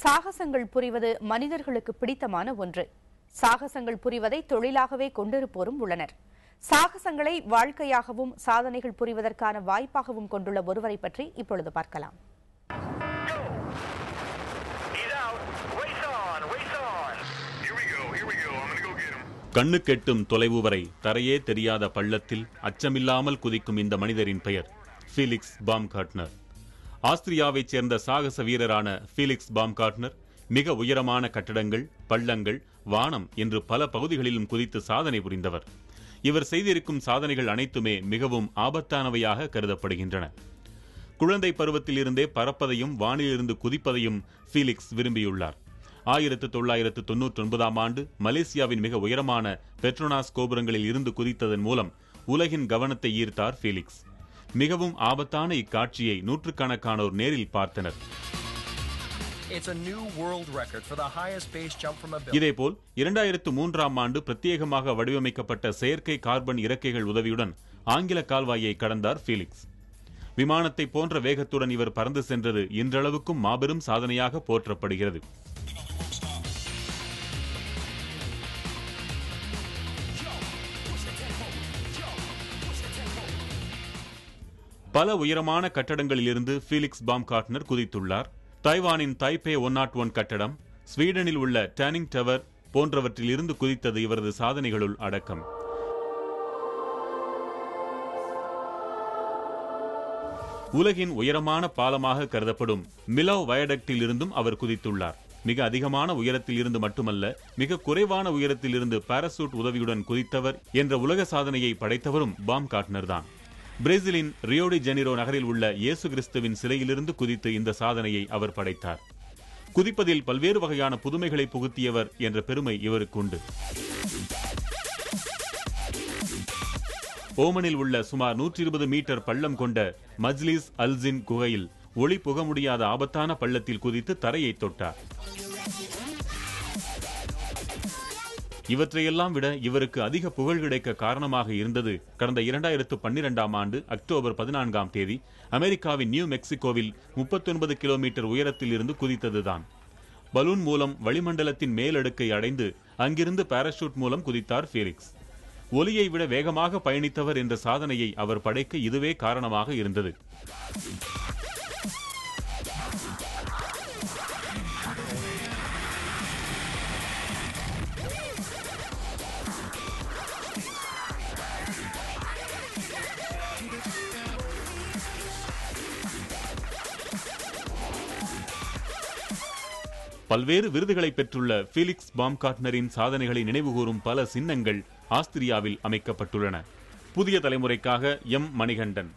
சாகசங்கள் புரிவது மனிதர்களுக்கு பிடித்தமான ஒன்று. சாகசங்கள் புரிவதை தொழிலாகவே கொண்டிருப்போரும் உள்ளனர். சாகசங்களை வாழ்க்கையாகவும் சாதனைகள் புரிவதற்கான வாய்ப்பாகவும் கொண்டுள்ள ஒருவரை பற்றி இப்பொழுது பார்க்கலாம். கண்ணுக்கெட்டும் தொலைவு வரை தரையே தெரியாத பள்ளத்தில் அச்சமில்லாமல் குதிக்கும் இந்த மனிதரின் பெயர் ஃபீலிக்ஸ் பாம்கார்ட்னர். ஆஸ்திரியாவைச் சேர்ந்த சாகச வீரரான ஃபீலிக்ஸ் பாம்கார்ட்னர் மிக உயரமான கட்டடங்கள், பள்ளங்கள், வானம் என்று பல பகுதிகளிலும் குதித்து சாதனை புரிந்தவர். இவர் செய்திருக்கும் சாதனைகள் அனைத்துமே மிகவும் ஆபத்தானவையாக கருதப்படுகின்றன. குழந்தை பருவத்தில் இருந்தே பறப்பதையும் வானிலிருந்து குதிப்பதையும் ஃபீலிக்ஸ் விரும்பியுள்ளார். 1999ஆம் ஆண்டு மலேசியாவின் மிக உயரமான பெட்ரோனாஸ் கோபுரங்களில் இருந்து குதித்ததன் மூலம் உலகின் கவனத்தை ஈர்த்தார் ஃபீலிக்ஸ். மிகவும் ஆபத்தான இக்காட்சியை நூற்றுக்கணக்கானோர் நேரில் பார்த்தனர். இதேபோல் 2003ஆம் ஆண்டு பிரத்யேகமாக வடிவமைக்கப்பட்ட செயற்கை கார்பன் இறக்கைகள் உதவியுடன் ஆங்கில கால்வாயை கடந்தார் ஃபீலிக்ஸ். விமானத்தை போன்ற வேகத்துடன் இவர் பறந்து சென்றது இன்றளவுக்கும் மாபெரும் சாதனையாக போற்றப்படுகிறது. பல உயரமான கட்டடங்களில் இருந்து ஃபீலிக்ஸ் பாம்கார்ட்னர் குதித்துள்ளார். தைவானின் தைபே 101 கட்டடம், ஸ்வீடனில் உள்ள டேனிங் டவர் போன்றவற்றில் இருந்து குதித்தது இவரது சாதனைகளுள் அடக்கம். உலகின் உயரமான பாலமாக கருதப்படும் மிலவ் வயடக்டில் இருந்தும் அவர் குதித்துள்ளார். மிக அதிகமான உயரத்தில் இருந்து மட்டுமல்ல, மிக குறைவான உயரத்தில் இருந்து பாராசூட் உதவியுடன் குதித்தவர் என்ற உலக சாதனையை படைத்தவரும் பாம்கார்ட்னர் தான். பிரேசிலின் ரியோ டி ஜெனிரோ நகரில் உள்ள இயேசு கிறிஸ்துவின் சிலையிலிருந்து குதித்து இந்த சாதனையை அவர் படைத்தார். குதிப்பதில் பல்வேறு வகையான புதுமைகளை புகுத்தியவர் என்ற பெருமை இவருக்கு உண்டு. ஓமனில் உள்ள சுமார் 120 மீட்டர் பள்ளம் கொண்ட மஜ்லிஸ் அல்ஜின் குகையில் ஒளி புக முடியாத ஆபத்தான பள்ளத்தில் குதித்து தரையை தொட்டார். இவற்றையெல்லாம் விட இவருக்கு அதிக புகழ் கிடைக்க காரணமாக இருந்தது கடந்த 2012ஆம் ஆண்டு அக்டோபர் 14ஆம் தேதி அமெரிக்காவின் நியூ மெக்சிகோவில் 39 கிலோமீட்டர் உயரத்தில் இருந்து குதித்ததுதான். பலூன் மூலம் வளிமண்டலத்தின் மேலடுக்கை அடைந்து அங்கிருந்து பாராசூட் மூலம் குதித்தார் ஃபீலிக்ஸ். ஒலியை விட வேகமாக பயணித்தவர் என்ற சாதனையை அவர் படைக்க இதுவே காரணமாக இருந்தது. பல்வேறு விருதுகளை பெற்றுள்ள ஃபீலிக்ஸ் பாம்கார்ட்னரின் சாதனைகளை நினைவுகூரும் பல சின்னங்கள் ஆஸ்திரியாவில் அமைக்கப்பட்டுள்ளன. புதிய தலைமுறைக்காக எம் மணிகண்டன்.